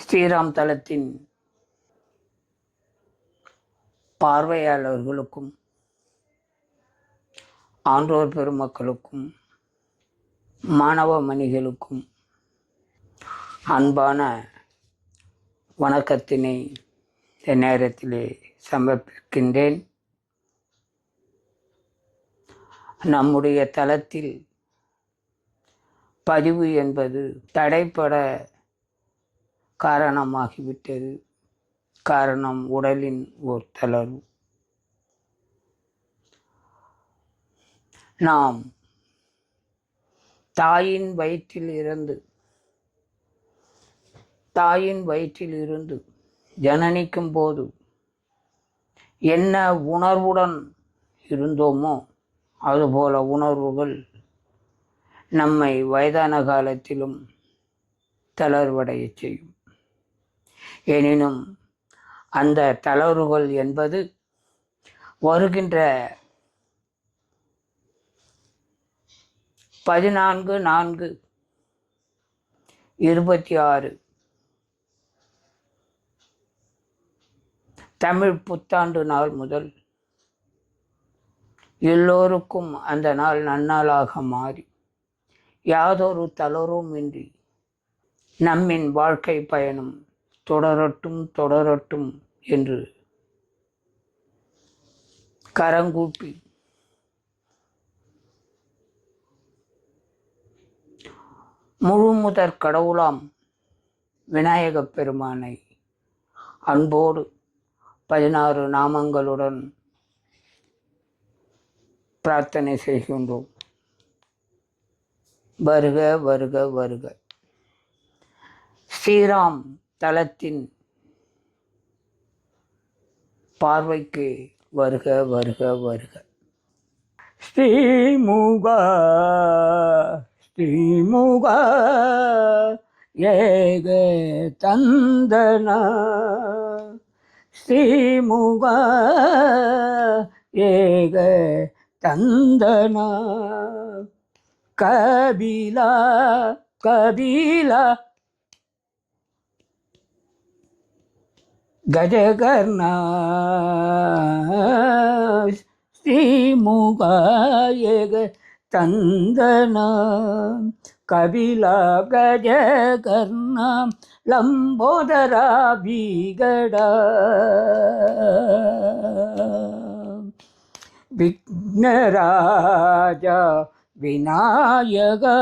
ஸ்ரீராம் தளத்தின் பார்வையாளர்களுக்கும் ஆன்றோர் பெருமக்களுக்கும் மாணவ மணிகளுக்கும் அன்பான வணக்கத்தினை இந்த நேரத்திலே சமர்ப்பிக்கின்றேன். நம்முடைய தளத்தில் பதிவு என்பது தடைப்பட காரணமாகிவிட்டது. காரணம் உடலின் ஓர் தளர்வு. நாம் தாயின் வயிற்றில் இருந்து ஜனனிக்கும் போது என்ன உணர்வுடன் இருந்தோமோ அதுபோல உணர்வுகள் நம்மை வயதான காலத்திலும் தளர்வடைய செய்யும். எனினும் அந்த தளர்வுகள் என்பது வருகின்ற 14/4/26 தமிழ் புத்தாண்டு நாள் முதல் எல்லோருக்கும் அந்த நாள் நன்னாளாக மாறி யாதொரு தளர்வும் இன்றி நம்மின் வாழ்க்கை பயணம் தொடரட்டும் என்று கரங்கூப்பி முழுமுதற் கடவுளாம் விநாயகப் பெருமானை அன்போடு 16 நாமங்களுடன் பிரார்த்தனை செய்கின்றோம். வருக வருக வருக. ஸ்ரீராம் தளத்தின் பார்வைக்கு வருக வருக வருக. ஸ்ரீமுகா ஸ்ரீமுகா ஏக தந்தனா ஸ்ரீமுகா ஏக தந்தனா கபிலா கபிலா கஜகர்ணா ஸ்ரீமுகா ஏக தந்தனா கபிலா கஜகர்ணா லம்போதரா பீகடா விக்னராஜா விநாயகா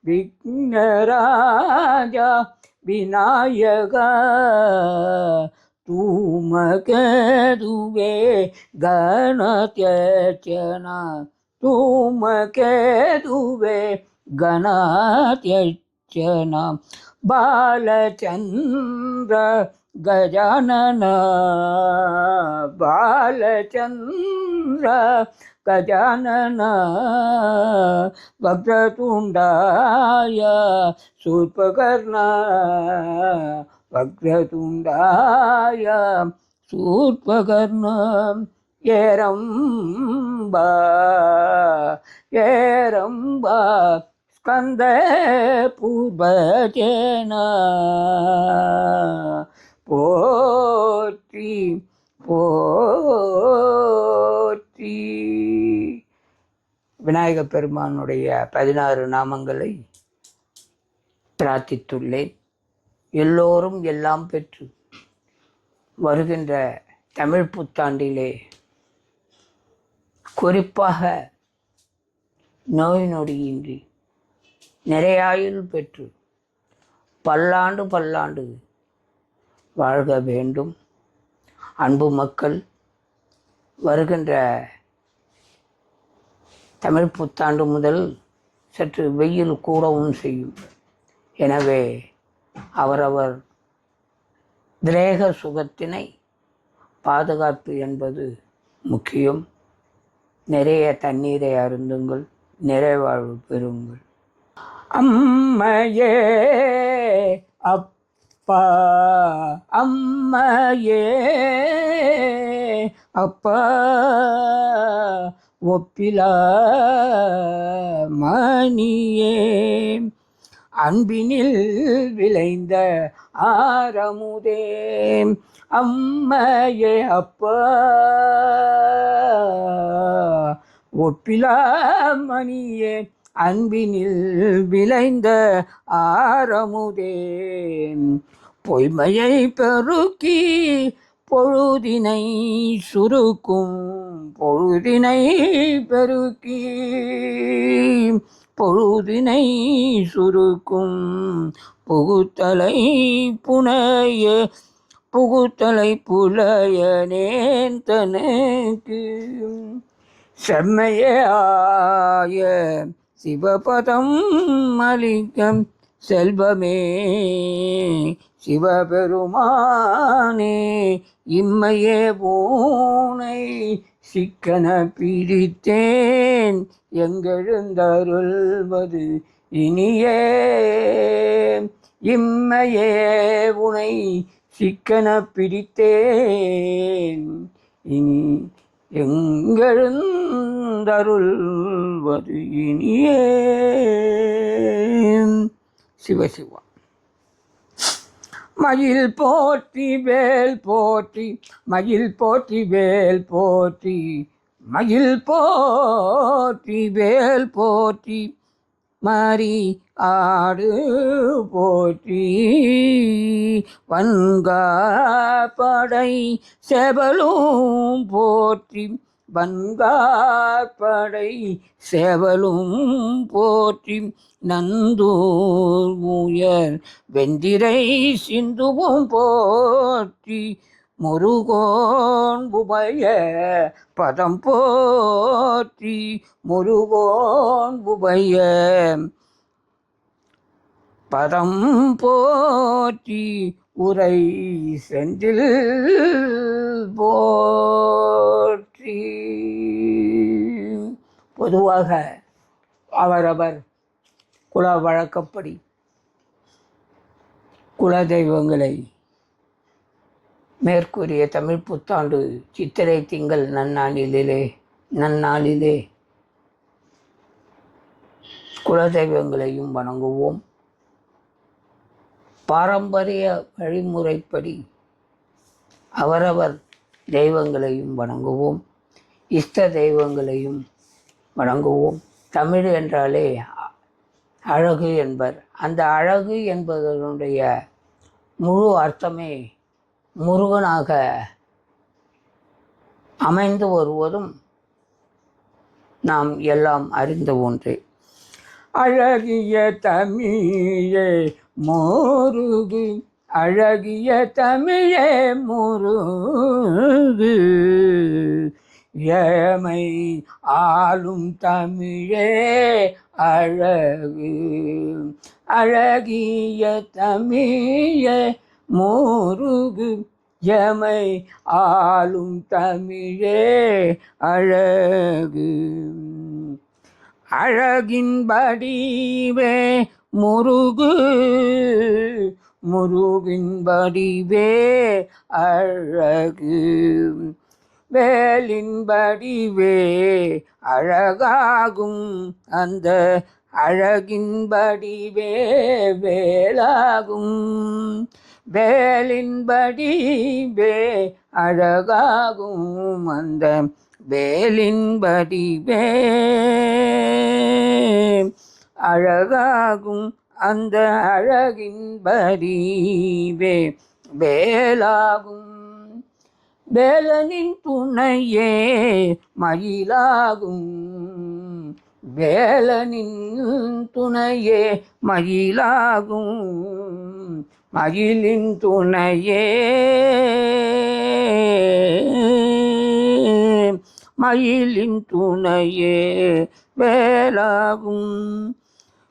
விக்னராஜா விநாயகா தூமகேதுவே கணத்யர்ச்சனா தூமகேதுவே கணத்யர்ச்சனா பாலச்சந்திர கஜானன பாலச்சந்திர கஜானன வக்ரதுண்டாய சூர்பகர்ண வக்ரதுண்டாய சூர்பகர்ண ஏரம்பா ஏரம்பா ஸ்கந்த பூர்வஜேன போற்றி போற்றி. விநாயகப் பெருமானுடைய 16 நாமங்களை பிரார்த்தித்துள்ளேன். எல்லோரும் எல்லாம் பெற்று வருகின்ற தமிழ் புத்தாண்டிலே குறிப்பாக நோய் நொடியின்றி நிறையாயுள் பெற்று பல்லாண்டு வாழ்க வேண்டும். அன்பு மக்கள், வருகின்ற தமிழ் புத்தாண்டு முதல் சற்று வெயில் கூடவும் செய்யும். எனவே அவரவர் திரேக சுகத்தினை பாதுகாப்பு என்பது முக்கியம். நிறைய தண்ணீரை அருந்துங்கள், நிறைவாழ்வு பெறுங்கள். அம்மையே அப்பா அம்மையே அப்பா ஒப்பிலா மணியே அன்பினில் விளைந்த ஆரமுதே அம்மையே அப்பா ஒப்பிலா மணியே அன்பினில் விளைந்த ஆரமுதே பொய்மையை பெருக்கி பொழுதினை சுருக்கும் பொழுதினை பெருக்கி பொழுதினை சுருக்கும் புகுத்தலை புனைய புகுத்தலை புலையனேன் தனக்கு செம்மையே ஆய சிவபதம் அளிக்கம் செல்வமே சிவபெருமானே இம்மையே பூனை சிக்கன பிரித்தேன் எங்கெழுந்தருள்வது இனியே இம்மையே உனை சிக்கன பிரித்தேன் இனி எங்கெழுந்தருள்வது இனியே. சிவசிவா. மயில் போற்றி வேல் போற்றி மயில் போற்றி வேல் போற்றி மயில் போற்றி வேல் போற்றி மாறி ஆடு போற்றி வன்காப்படை செவலும் போற்றி வன்காப்படை செவலும் போற்றி நந்தூர் உயர் வெந்திரை சிந்துவும் போற்றி முருகோன் உபய பதம் போற்றி முருகோன் உபய பதம் போற்றி உரை செந்தில் போற்றி. பொதுவாக அவரவர் குல வழக்கப்படி குலதெய்வங்களை மேற்கூறிய தமிழ் புத்தாண்டு சித்திரை திங்கள் நன்னாளிலே குலதெய்வங்களையும் வணங்குவோம். பாரம்பரிய வழிமுறைப்படி அவரவர் தெய்வங்களையும் வணங்குவோம், இஷ்ட தெய்வங்களையும் வணங்குவோம். தமிழ் என்றாலே அழகு என்பர். அந்த அழகு என்பதனுடைய முழு அர்த்தமே முருகனாக அமைந்து வருவதும் நாம் எல்லாம் அறிந்த ஒன்றே. அழகிய தமிழே முருகு அழகிய தமிழே முருகு ஏமை ஆளும் தமிழே அழகு அழகிய தமிழே முருகு எமை ஆளும் தமிழே அழகு அழகின் வடிவே முருகு முருகின் வடிவே அழகு வேலின் வடிவே அழகாகும் அந்த அழகின் வடிவே வேலாகும் வேலின் வடிவே அழகாகும் அந்த வேலின் வடிவே அழகாகும் அந்த அழகின் வடிவே வேலாகும் வேலனின் துணையே மயிலாகும் வேலனின் துணையே மயிலாகும் மயிலின் துணையே மயிலின் துணையே வேலாகும்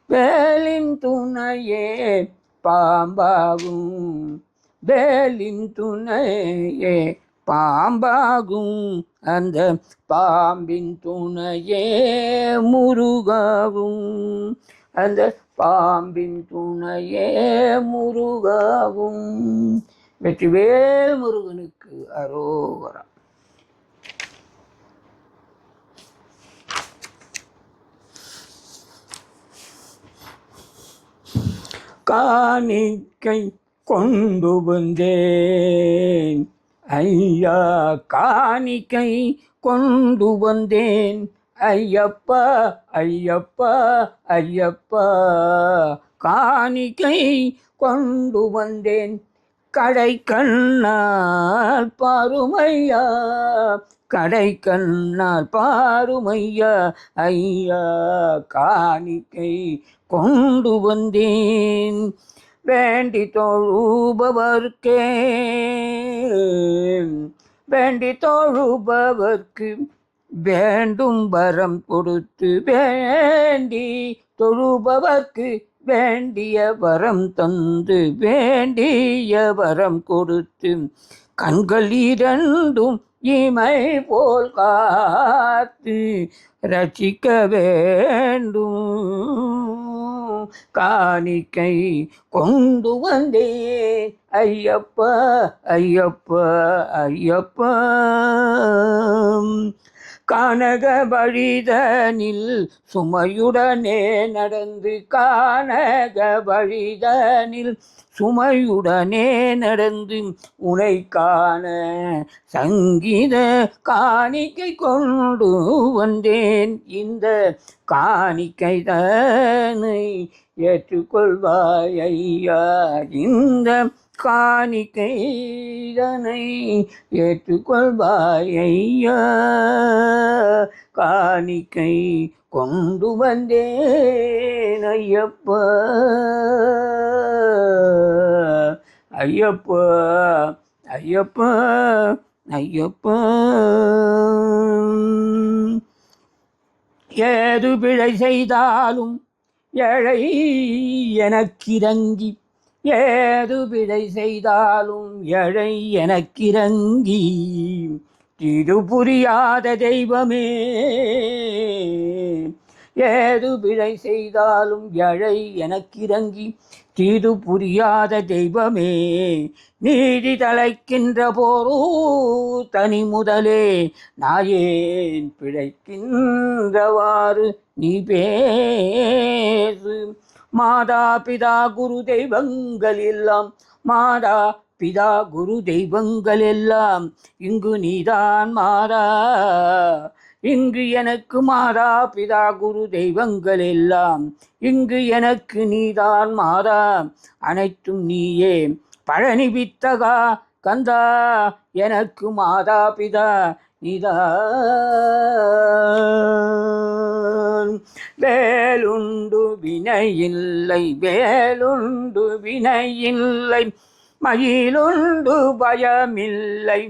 வேலின் துணையே பாம்பாகும் வேலின் துணையே பாம்பாகும் அந்த பாம்பின் துணையே முருகாகும் அந்த பாம்பின் துணையே முருகாகும். வெற்றிவேல் முருகனுக்கு அரோகரா. காணிக்கை கொண்டு வந்தேன் ஐயா, காணிக்கை கொண்டு வந்தேன் ஐயப்பா, ஐயப்பா, ஐயப்பா, காணிக்கை கொண்டு வந்தேன் கடை கண்ணால் பாருமையா, கடை கண்ணால் பாருமையா ஐயா, காணிக்கை கொண்டு வந்தேன் வேண்டி தொழுபவர்க்கே, வேண்டி தொழுபவர்க்கு வேண்டும் வரம் கொடுத்து, வேண்டி தொழுபவர்க்கு வேண்டிய வரம் தந்து, வேண்டிய வரம் கொடுத்து, கண்கள் இரண்டும் இமை போல் காத்து ரட்சிக்க வேண்டும் காணிக்கை கொண்டு வந்தேன் ஐயப்பா, ஐயப்பா, ஐயப்பா. கானக வழிதனில் சுமையுடனே நடந்து, கானக வழிதனில் சுமையுடனே நடந்து, உனை காண சங்கீத காணிக்கை கொண்டு வந்தேன். இந்த காணிக்கை தன்னை ஏற்றுக்கொள்வாய் ஐயா, இந்த காணிக்கை தன்னை ஏற்றுக்கொள்வாய் ஐயா, காணிக்கை கொண்டு வந்தேன் ஐயப்பா, ஐயப்பா, ஐயப்பா, ஐயப்பா. ஏது பிழை செய்தாலும் ஏழை எனக்கிறங்கி, ஏது பிழை செய்தாலும் ஏழை எனக்கிறங்கி, தீது புரியாத தெய்வமே, ஏது பிழை செய்தாலும் ஏழை எனக்கிறங்கி, தீது புரியாத தெய்வமே, நீதி தலைக்கின்ற போரோ தனி முதலே, நாயேன் பிழைக்கின்றவாறு நீ பேசு. மாதா பிதா குரு தெய்வங்கள் எல்லாம், மாதா பிதா குரு தெய்வங்கள் எல்லாம் இங்கு நீதான் மாதா, இங்கு எனக்கு மாதா பிதா குரு தெய்வங்கள் எல்லாம் இங்கு எனக்கு நீதான் மாதா, அனைத்தும் நீயே பழனி வித்தகா கந்தா, எனக்கு மாதா பிதா நீதான். வேலுண்டு வினையில்லை, வேலுண்டு வினையில்லை, மயிலுண்டு பயமில்லை,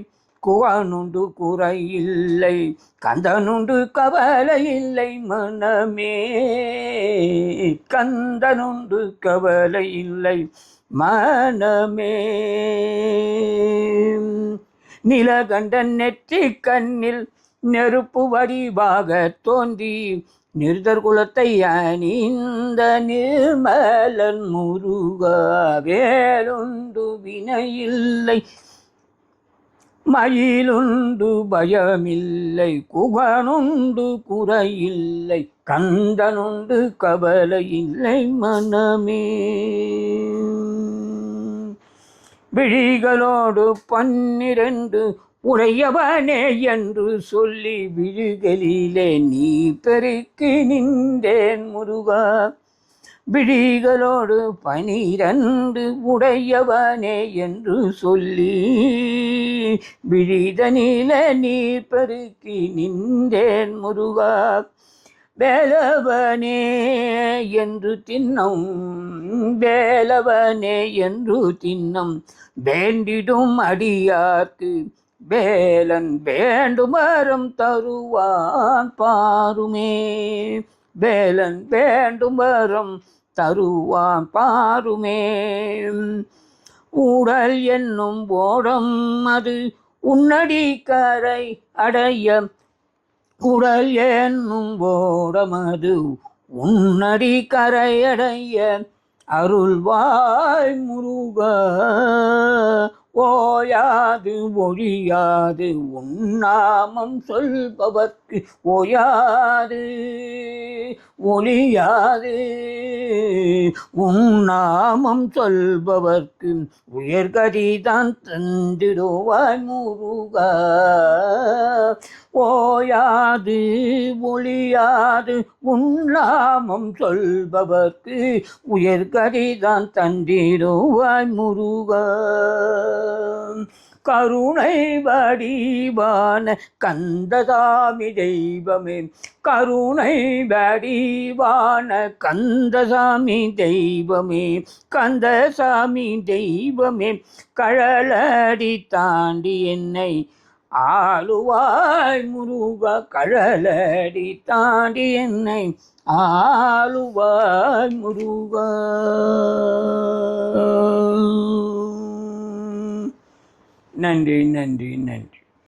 குவனுண்டு குறையில்லை, கந்தனுண்டு கவலை இல்லை மனமே, கந்தனுண்டு கவலை இல்லை மனமே. நிலகண்டன் நெற்றி கண்ணில் நெருப்பு வடிவாக தோன்றி, நிருதர் குலத்தை அணிந்த நிர்மலன் முருகா, வேலுண்டு வினையில்லை, மயிலுண்டு பயமில்லை, குகனுண்டு குறையில்லை, கந்தனுண்டு கவலை இல்லை மனமே. விழிகளோடு 12 உடையவனே என்று சொல்லி, விழிகளிலே நீ பெருக்கி நின்றேன் முருகா, விழிகளோடு 12 உடையவனே என்று சொல்லி, விழிதனில நீர் பெருக்கி நின்றேன் முருகா, வேலவனே என்று தின்னம், வேலவனே என்று தின்னம், வேண்டிடும் அடியார்க்கு வேலன் வேண்டும் வரம் தருவான் பாருமே, வேலன் வேண்டும் வரம் தருவான் பாருமே. ஊடல் என்னும் ஓடம் அது உன்னடி கரை அடைய, உடல் என்னும் ஓடமது உன்னடி கரையடைய, அருள்வாய் முருகா, ஓயாது ஒழியாது உன்னாமம் சொல்பவர்க்கு ஓயாது ஒழியாது உன்னாமம் சொல்பவர்க்கு உயர்கதிதான் தந்திடுவாய் முருகா. ஓயாது ஒழியாது உன்னாமம் சொல்பவர்க்கு உயர்கதிதான் தந்திடுவாய் முருகா. கருணை வடிவான கந்தசாமி தெய்வமே, கருணை வடிவான கந்தசாமி தெய்வமே, கந்தசாமி தெய்வமே, கழலடி தாண்டி என்னை ஆளுவாய் முருகா. கழலடி தாண்டி என்னை ஆளுவாய் முருகா. நன்றி நன்றி நன்றி.